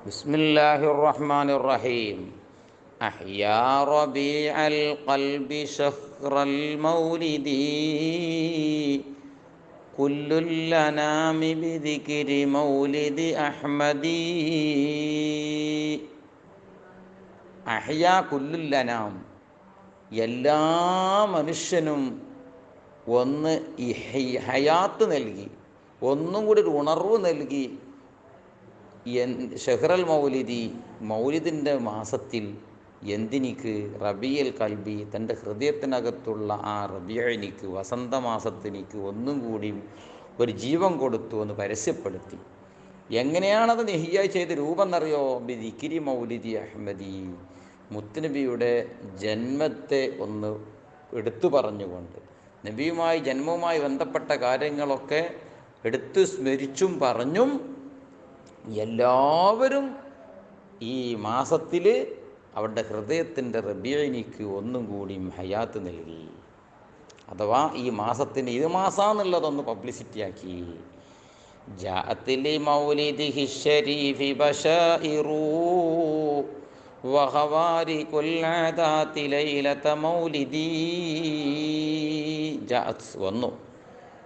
ബിസ്മില്ലാഹിർ റഹ്മാനിർ റഹീം. അഹ്യാ റബീഅൽ ഖൽബി ശഹ്റൽ മൗലിദി കുല്ലുൽ അനാമി ബിദിക്രി മൗലിദി അഹ്മദി. അഹ്യാ കുല്ലുൽ അനാം, എല്ലാ മനുഷ്യനും ഒന്ന് ഈ ഹയാത്ത് നൽകി, ഒന്നും കൂടി ഒരു ഉണർവ് നൽകി. ഷഹ്റൽ മൗലിദി, മൗലിദിൻ്റെ മാസത്തിൽ എന്തിനിക്ക് റബിയൽ കൽബി, തൻ്റെ ഹൃദയത്തിനകത്തുള്ള ആ റബിയനിക്ക്, വസന്തമാസത്തിനിക്ക് ഒന്നും കൂടി ഒരു ജീവൻ കൊടുത്തു എന്ന് പരസ്യപ്പെടുത്തി. എങ്ങനെയാണത് നെഹിയ ചെയ്ത് രൂപം എന്നറിയോ? ബിദിക്രി മൗലിദി അഹ്മദി, മുത്തുനബിയുടെ ജന്മത്തെ ഒന്ന് എടുത്തു പറഞ്ഞുകൊണ്ട്, നബിയുമായി ജന്മവുമായി ബന്ധപ്പെട്ട കാര്യങ്ങളൊക്കെ എടുത്തു സ്മരിച്ചും പറഞ്ഞും എല്ലാവരും ഈ മാസത്തിൽ അവരുടെ ഹൃദയത്തിൻ്റെ റബീഇനിക്ക് ഒന്നും കൂടി ഹയാത്ത് നൽകി. അഥവാ ഈ മാസത്തിന് ഇത് മാസാന്നുള്ളതൊന്ന് പബ്ലിസിറ്റിയാക്കി. ജാഅത്തിലി മൗലിദിഹി ശരീഫി ബശായിറു വഹവാരികുൽ ആദാതി ലൈലത മൗലിദി. ജാഅത്ത് വന്നു,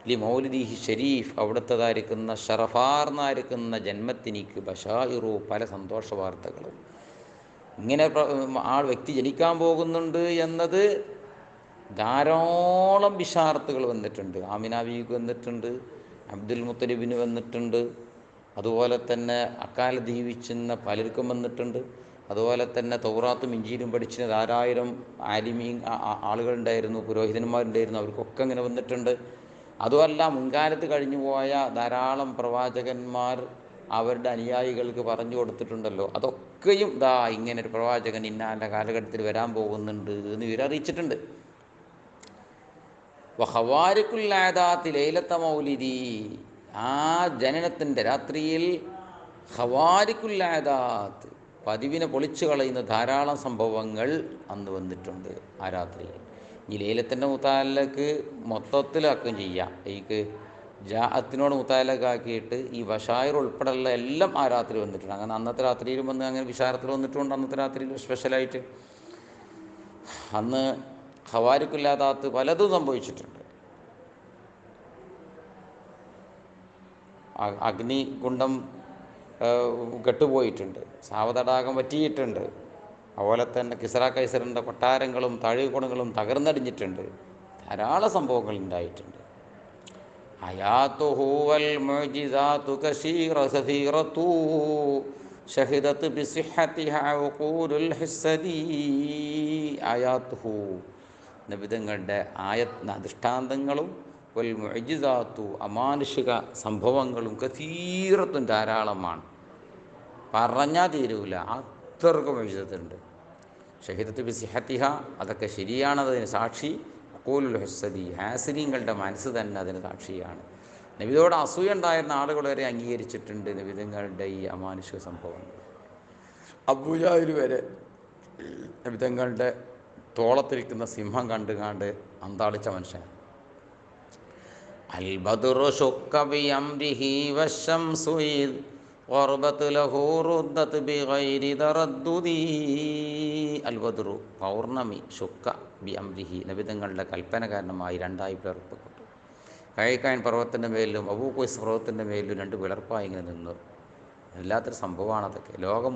ലി മൗലിദിഹി ഷരീഫ്, അവിടുത്തേതായിരിക്കുന്ന ഷറഫാർന്നായിരിക്കുന്ന ജന്മത്തിനിക്ക് ബഷായിറു, പല സന്തോഷ വാർത്തകളും. ഇങ്ങനെ വ്യക്തി ജനിക്കാൻ പോകുന്നുണ്ട് എന്നത് ധാരാളം ബിഷാർത്തുകൾ വന്നിട്ടുണ്ട്. ആമിന ബീവിക്ക് വന്നിട്ടുണ്ട്, അബ്ദുൽ മുത്തലിബിന് വന്നിട്ടുണ്ട്, അതുപോലെ തന്നെ അക്കാലത്ത് ജീവിച്ചിരുന്ന പലർക്കും വന്നിട്ടുണ്ട്. അതുപോലെ തന്നെ തൗറാത്തും ഇഞ്ചീലും പഠിച്ചിരുന്ന ധാരാളം ആലിമീൻ ആളുകളുണ്ടായിരുന്നു, പുരോഹിതന്മാരുണ്ടായിരുന്നു, അവർക്കൊക്കെ അങ്ങനെ വന്നിട്ടുണ്ട്. അതുമല്ല, മുൻകാലത്ത് കഴിഞ്ഞു പോയ ധാരാളം പ്രവാചകന്മാർ അവരുടെ അനുയായികൾക്ക് പറഞ്ഞു കൊടുത്തിട്ടുണ്ടല്ലോ. അതൊക്കെയും ഇങ്ങനെ ഒരു പ്രവാചകൻ ഇന്നാൻ്റെ കാലഘട്ടത്തിൽ വരാൻ പോകുന്നുണ്ട് എന്ന് ഇവരറിയിച്ചിട്ടുണ്ട്. വഹവാരിക്കുൽ ആദാത്തി ലൈലത്ത മൗലിദി, ആ ജനനത്തിൻ്റെ രാത്രിയിൽ ഹവാരിക്കുൽ ആദാത്ത്, പതിവിനെ പൊളിച്ചു കളയുന്ന ധാരാളം സംഭവങ്ങൾ അന്ന് വന്നിട്ടുണ്ട് ആ രാത്രിയിൽ. ഈ ലൈലത്തിൻ്റെ മുത്താലക്ക് മൊത്തത്തിലാക്കുകയും ചെയ്യാം. എനിക്ക് ജാഅത്തിനോട് മുത്താലക്കാക്കിയിട്ട് ഈ ബഷായർ ഉൾപ്പെടെയുള്ള എല്ലാം ആ രാത്രി വന്നിട്ടുണ്ട്. അങ്ങനെ അന്നത്തെ രാത്രിയിലും വന്ന് അങ്ങനെ വിശാരത്തിൽ വന്നിട്ടുണ്ട്. അന്നത്തെ രാത്രിയിൽ സ്പെഷ്യലായിട്ട് അന്ന് ഹവാരിക്കുല്ലാതാത്ത് പലതും സംഭവിച്ചിട്ടുണ്ട്. അഗ്നികുണ്ഡം കെട്ടുപോയിട്ടുണ്ട്, സാവതടാകം വറ്റിയിട്ടുണ്ട്. അതുപോലെ തന്നെ കിസ്ര കൈസറിൻ്റെ കൊട്ടാരങ്ങളും താഴികക്കുടങ്ങളും തകർന്നടിഞ്ഞിട്ടുണ്ട്. ധാരാളം സംഭവങ്ങൾ ഉണ്ടായിട്ടുണ്ട്. ഹയാത്തുഹു വൽ മുഅ്ജിസാതു കസീറതു ഷഹിദത് ബിസിഹ്ഹതിഹാ വഖൂലുൽ ഹിസ്സദി. ആയാത്തുഹു, നബിതങ്ങളുടെ ദൃഷ്ടാന്തങ്ങളും, വൽ മുഅ്ജിസാതു, അമാനുഷിക സംഭവങ്ങളും, കസീറത്തും, ധാരാളമാണ്, പറഞ്ഞാൽ തീരൂല, അത്രക്ക് മുഅ്ജിസത്തുണ്ട്. ഷഹിദത്ത് ബിസിഹത്തിഹ, അതൊക്കെ ശരിയാണതിന് സാക്ഷി. വഖൂലുൽ ഹിസ്സദി, ഹാസിനീങ്ങളുടെ മനസ്സ് തന്നെ അതിന് സാക്ഷിയാണ്. നബിയോട് അസൂയ ഉണ്ടായിരുന്ന ആളുകൾ വരെ അംഗീകരിച്ചിട്ടുണ്ട് നബിതങ്ങളുടെ ഈ അമാനുഷിക സംഭവങ്ങൾ. അബൂജഹൽ വരെ നബിതങ്ങളുടെ തോളത്തിരിക്കുന്ന സിംഹം കണ്ടുകാണ്ട് അന്താളിച്ച മനുഷ്യൻ. അൽ ബദ്റു ശുക്ക ബിഅംരിഹി വശംസു ഖർബത് ലഹു റുദ്ദത് ബിഗൈരി തറദ്ദുദി. അൽ ബദ്റു, പൗർണമി, ശുക്ക ബിഅംരിഹി, നബിതങ്ങളുടെ കൽപ്പന കാരണമായി രണ്ടായി പിളർക്കപ്പെട്ടു. കൈകാൻ പർവ്വതത്തിൻ്റെ മേലിലും അബൂ ഖുവൈസ് പർവ്വതത്തിൻ്റെ മേലിലും രണ്ട് പിളർപ്പായി ഇങ്ങനെ നിന്നു. വല്ലാത്തൊരു സംഭവമാണ് അതൊക്കെ. ലോകം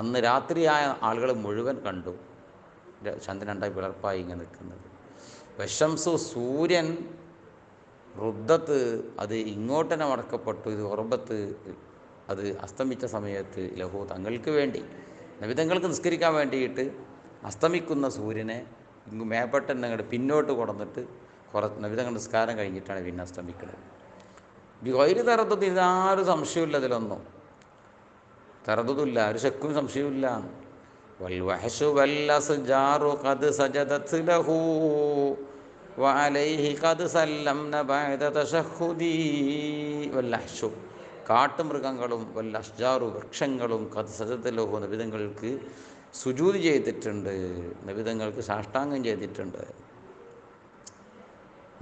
അന്ന് രാത്രിയായ ആളുകൾ മുഴുവൻ കണ്ടു ചന്ദ്രൻ രണ്ടായി പിളർപ്പായി ഇങ്ങനെ നിൽക്കുന്നത്. വശംസു, സൂര്യൻ, റുദ്ദത്ത്, അത് ഇങ്ങോട്ടന്നെ മടക്കപ്പെട്ടു. ഇത് ഉറബത്ത്, അത് അസ്തമിച്ച സമയത്ത് ലഹു, തങ്ങൾക്ക് വേണ്ടി, നബിതങ്ങൾക്ക് നിസ്കരിക്കാൻ വേണ്ടിയിട്ട് അസ്തമിക്കുന്ന സൂര്യനെ മേപ്പെട്ടന്നെ അങ്ങോട്ട് പിന്നോട്ട് കൊടന്നിട്ട് നബിതങ്ങൾ നിസ്കാരം കഴിഞ്ഞിട്ടാണ് പിന്നെ അസ്തമിക്കുന്നത്. ഒരു തറദ്ദുദ്, ഇതാരും സംശയമില്ല, ഇതിലൊന്നും തറദ്ദുദില്ല, ഒരു ശക്കും സംശയമില്ല. വൽ വഹ്ശു വൽ അസ്ജാറു ഖദ് സജദത് ലഹു വഅലൈഹി ഖദ് സല്ലംന ബഅദ തശഹുദി. വൽ വഹ്ശു, കാട്ടുമൃഗങ്ങളും, വൽ അസ്ജാറു, വൃക്ഷങ്ങളും, ഖദ് സജദത് ലഹു, നബിതങ്ങൾക്ക് സുജൂദ് ചെയ്തിട്ടുണ്ട്, നബിതങ്ങൾക്ക് സാഷ്ടാംഗം ചെയ്തിട്ടുണ്ട്.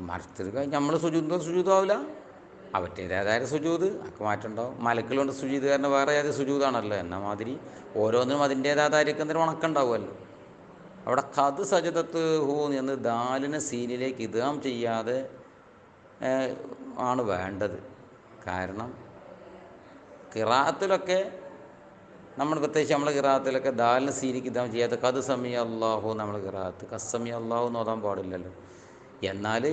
മരത്തിൽ കഴിഞ്ഞ് നമ്മൾ സുജൂദാവില്ല, അവറ്റേതായ സുജൂദ് ഒക്കെ മാറ്റമുണ്ടാവും. മലക്കുകളുണ്ട് സുജൂദ് കാരണം വേറെ ഏത് സുജൂദാണല്ലോ. എന്ന മാതിരി ഓരോന്നിനും അതിൻ്റേതായിരിക്കുന്നതിന് ഉണക്കുണ്ടാവുമല്ലോ. അവിടെ ഖദ് സജദത്ത് ഹൂ എന്ന് ദാലിനെ സീനിലേക്ക് ഇദ്ഗാം ചെയ്യാതെ ആണ് വേണ്ടത്. കാരണം ഖിറാഅത്തിലൊക്കെ നമ്മൾ പ്രത്യേകിച്ച് നമ്മളെ ഖിറാഅത്തിലൊക്കെ ദാലിന് സീനിക്ക് ഇദ്ഗാം ചെയ്യാതെ ഖദ് സമി അല്ലാഹു നമ്മൾ ഖിറാഅത്ത് ഖസ്സമി അല്ലാഹു എന്ന് ഓതാൻ പാടില്ലല്ലോ. എന്നാൽ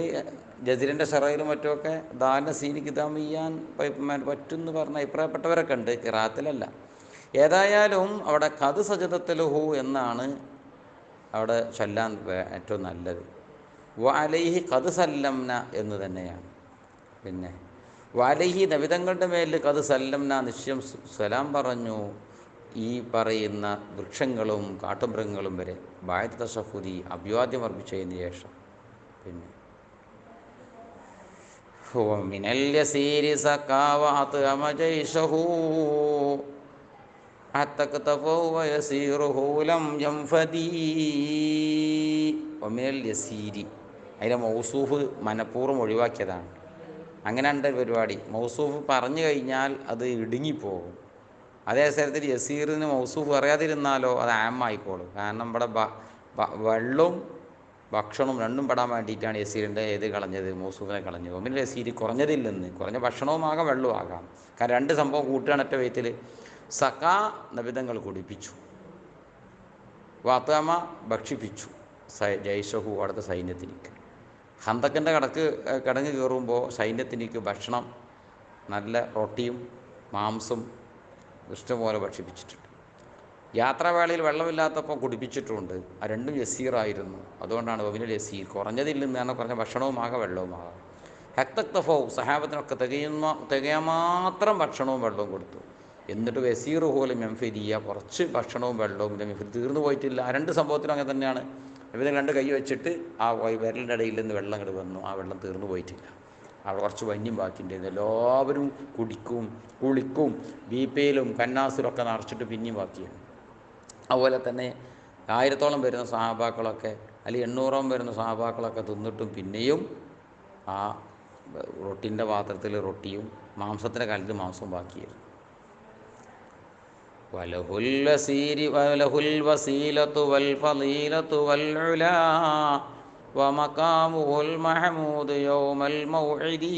ജസീറിൻ്റെ ഷറയിലും മറ്റുമൊക്കെ ദാലിന് സീനിക്ക് ഇദ്ഗാം ചെയ്യാൻ പറ്റുമെന്ന് പറഞ്ഞ അഭിപ്രായപ്പെട്ടവരൊക്കെ ഉണ്ട്, ഖിറാഅത്തിലല്ല. ഏതായാലും അവിടെ ഖദ് സജദത്തുലഹു എന്നാണ് അവിടെ ചൊല്ലാൻ ഏറ്റവും നല്ലത്. വഅലൈഹി ഖദ് സല്ലംന എന്ന് തന്നെയാണ്. പിന്നെ വഅലൈഹി നബിതങ്ങളുടെ മേൽ ഖദ് സല്ലംന നിശ്ചയം സലാം പറഞ്ഞു ഈ പറയുന്ന വൃക്ഷങ്ങളും കാട്ടുമൃഗങ്ങളും വരെ ബായത്ത് തശഹുദി അഭിവാദ്യം അർപ്പിച്ചതിന് ശേഷം. പിന്നെ മിനൽ യസീരി സഖാവ അത്അമ ജൈശഹു ഒമിനൽ യസീരി അതിലെ മൗസൂഫ് മനഃപൂർവ്വം ഒഴിവാക്കിയതാണ്. അങ്ങനെ ഉണ്ട് പരിപാടി. മൗസൂഫ് പറഞ്ഞു കഴിഞ്ഞാൽ അത് ഇടുങ്ങിപ്പോകും. അതേ സ്ഥലത്തിൽ യസീറിന് മൗസൂഫ് പറയാതിരുന്നാലോ അത് ആമായിക്കോളും. കാരണം ഇവിടെ വെള്ളവും ഭക്ഷണവും രണ്ടും പെടാൻ വേണ്ടിയിട്ടാണ് യസീറിൻ്റെ ഏത് കളഞ്ഞത്, മൗസൂഫിനെ കളഞ്ഞത്. ഒമിനൽ യസീരി കുറഞ്ഞതില്ലെന്ന്, കുറഞ്ഞ ഭക്ഷണവുമാകാം വെള്ളവുമാകാം. കാരണം രണ്ട് സംഭവം കൂട്ടുകയാണറ്റ വെയ്ത്തിൽ. സഖാ നബിതങ്ങൾ കുടിപ്പിച്ചു, വാത്താമ ഭക്ഷിപ്പിച്ചു ജയ്ഷഹു അവിടുത്തെ സൈന്യത്തിലേക്ക്. ഹന്തക്കിൻ്റെ കിടങ്ങ് കയറുമ്പോൾ സൈന്യത്തിലേക്ക് ഭക്ഷണം നല്ല റൊട്ടിയും മാംസം ഇഷ്ടംപോലെ ഭക്ഷിപ്പിച്ചിട്ടുണ്ട്. യാത്രാവേളയിൽ വെള്ളമില്ലാത്തപ്പോൾ കുടിപ്പിച്ചിട്ടുണ്ട്. ആ രണ്ടും യസീറായിരുന്നു. അതുകൊണ്ടാണ് ഒമിനൽ യസീർ കുറഞ്ഞതില്ലെന്ന് പറഞ്ഞാൽ കുറഞ്ഞ ഭക്ഷണവുമാകാം വെള്ളവുമാകാം. ഹക്തക്തഫോ സഹാബത്തിനൊക്കെ തികയാൻ മാത്രം ഭക്ഷണവും വെള്ളവും കൊടുത്തു. എന്നിട്ട് യസീർ പോലും മെംഫിരിയ കുറച്ച് ഭക്ഷണവും വെള്ളവും മെംഫിർ തീർന്നു പോയിട്ടില്ല. ആ രണ്ട് സംഭവത്തിലും അങ്ങനെ തന്നെയാണ്. ഇവർ രണ്ട് കൈ വെച്ചിട്ട് ആ വിരലിൻ്റെ ഇടയിൽ നിന്ന് വെള്ളം ഇങ്ങോട്ട് വന്നു. ആ വെള്ളം തീർന്നു പോയിട്ടില്ല. അവിടെ കുറച്ച് വന്യം ബാക്കിയുണ്ടായിരുന്നു. എല്ലാവരും കുളിക്കും ബീപ്പയിലും കന്നാസിലൊക്കെ നിറച്ചിട്ട് പിന്നെയും ബാക്കിയാണ്. അതുപോലെ തന്നെ 1000-ഓളം വരുന്ന സഹാബാക്കളൊക്കെ അല്ലെങ്കിൽ 800-ഓളം വരുന്ന സഹാബാക്കളൊക്കെ തിന്നിട്ടും പിന്നെയും ആ റൊട്ടിൻ്റെ പാത്രത്തിൽ റൊട്ടിയും മാംസത്തിൻ്റെ കാലത്ത് മാംസവും ബാക്കിയായിരുന്നു. വലഹുൽ വസീലത്തു വൽ ഫളീലത്തു വൽ ഉലാ വമഖാമുൽ മഹ്മൂദ് യൗമൽ മൗഇദി.